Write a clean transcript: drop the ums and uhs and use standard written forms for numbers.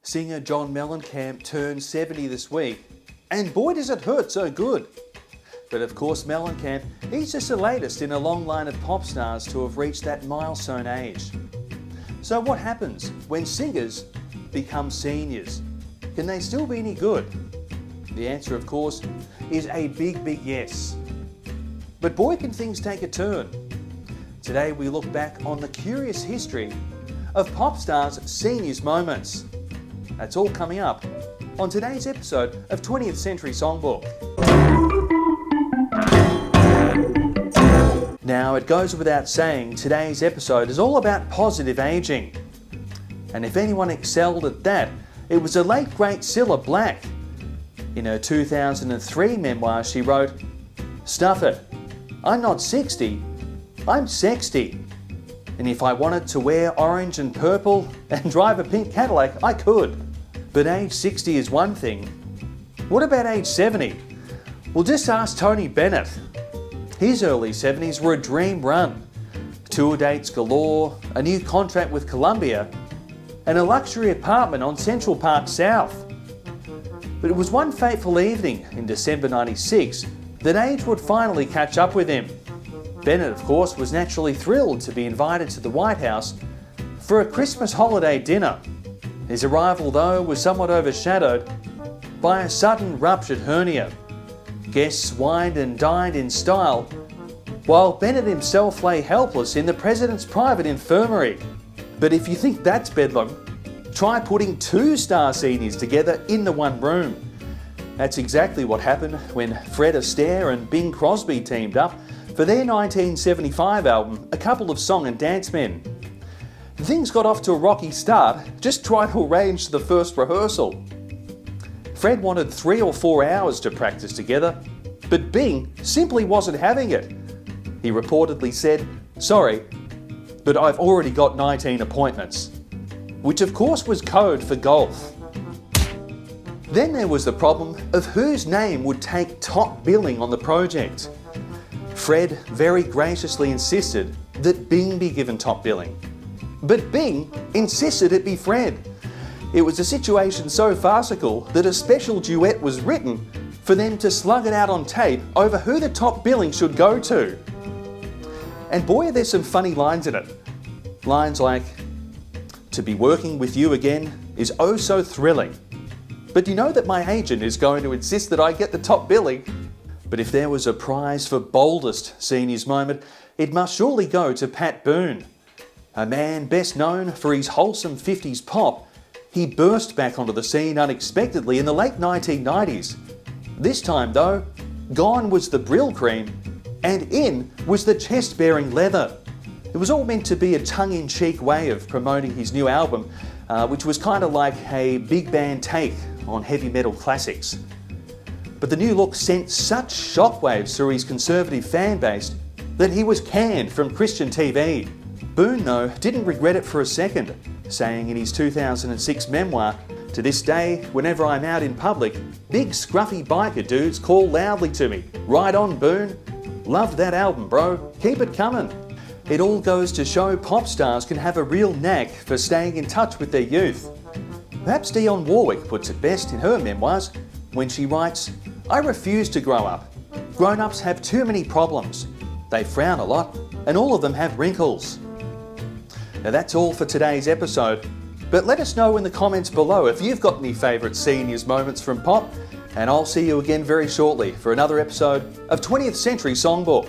Singer John Mellencamp turned 70 this week, and boy does it hurt so good. But of course Mellencamp, he's just the latest in a long line of pop stars to have reached that milestone age. So what happens when singers become seniors? Can they still be any good? The answer, of course, is a big yes. But boy, can things take a turn. Today we look back on the curious history of pop stars' seniors moments. That's all coming up on today's episode of 20th Century Songbook. Now, it goes without saying, today's episode is all about positive ageing. And if anyone excelled at that, it was the late great Cilla Black. In her 2003 memoir, she wrote, "Stuff it, I'm not 60, I'm sexty. And if I wanted to wear orange and purple and drive a pink Cadillac, I could. But age 60 is one thing. What about age 70? Well, just ask Tony Bennett. His early 70s were a dream run. Tour dates galore, a new contract with Columbia, and a luxury apartment on Central Park South. But it was one fateful evening in December '96 that age would finally catch up with him. Bennett, of course, was naturally thrilled to be invited to the White House for a Christmas holiday dinner. His arrival, though, was somewhat overshadowed by a sudden ruptured hernia. Guests wined and dined in style, while Bennett himself lay helpless in the president's private infirmary. But if you think that's bedlam, try putting two star seniors together in the one room. That's exactly what happened when Fred Astaire and Bing Crosby teamed up for their 1975 album, A Couple of Song and Dance Men. Things got off to a rocky start. Just try to arrange the first rehearsal. Fred wanted 3 or 4 hours to practice together, but Bing simply wasn't having it. He reportedly said, "Sorry, but I've already got 19 appointments," which of course was code for golf. Then there was the problem of whose name would take top billing on the project. Fred very graciously insisted that Bing be given top billing. But Bing insisted it be Fred. It was a situation so farcical that a special duet was written for them to slug it out on tape over who the top billing should go to. And boy, there's some funny lines in it. Lines like, "To be working with you again is oh so thrilling. But you know that my agent is going to insist that I get the top billing." But if there was a prize for boldest seniors moment, it must surely go to Pat Boone. A man best known for his wholesome 50s pop, he burst back onto the scene unexpectedly in the late 1990s. This time though, gone was the Brill cream, and in was the chest-bearing leather. It was all meant to be a tongue-in-cheek way of promoting his new album, which was kind of like a big band take on heavy metal classics. But the new look sent such shockwaves through his conservative fan base that he was canned from Christian TV. Boone, though, didn't regret it for a second, saying in his 2006 memoir, "To this day, whenever I'm out in public, big scruffy biker dudes call loudly to me, 'Right on, Boone. Loved that album, bro. Keep it coming.'" It all goes to show pop stars can have a real knack for staying in touch with their youth. Perhaps Dionne Warwick puts it best in her memoirs when she writes, "I refuse to grow up. Grown-ups have too many problems. They frown a lot, and all of them have wrinkles." Now that's all for today's episode, but let us know in the comments below if you've got any favourite seniors moments from pop, and I'll see you again very shortly for another episode of 20th Century Songbook.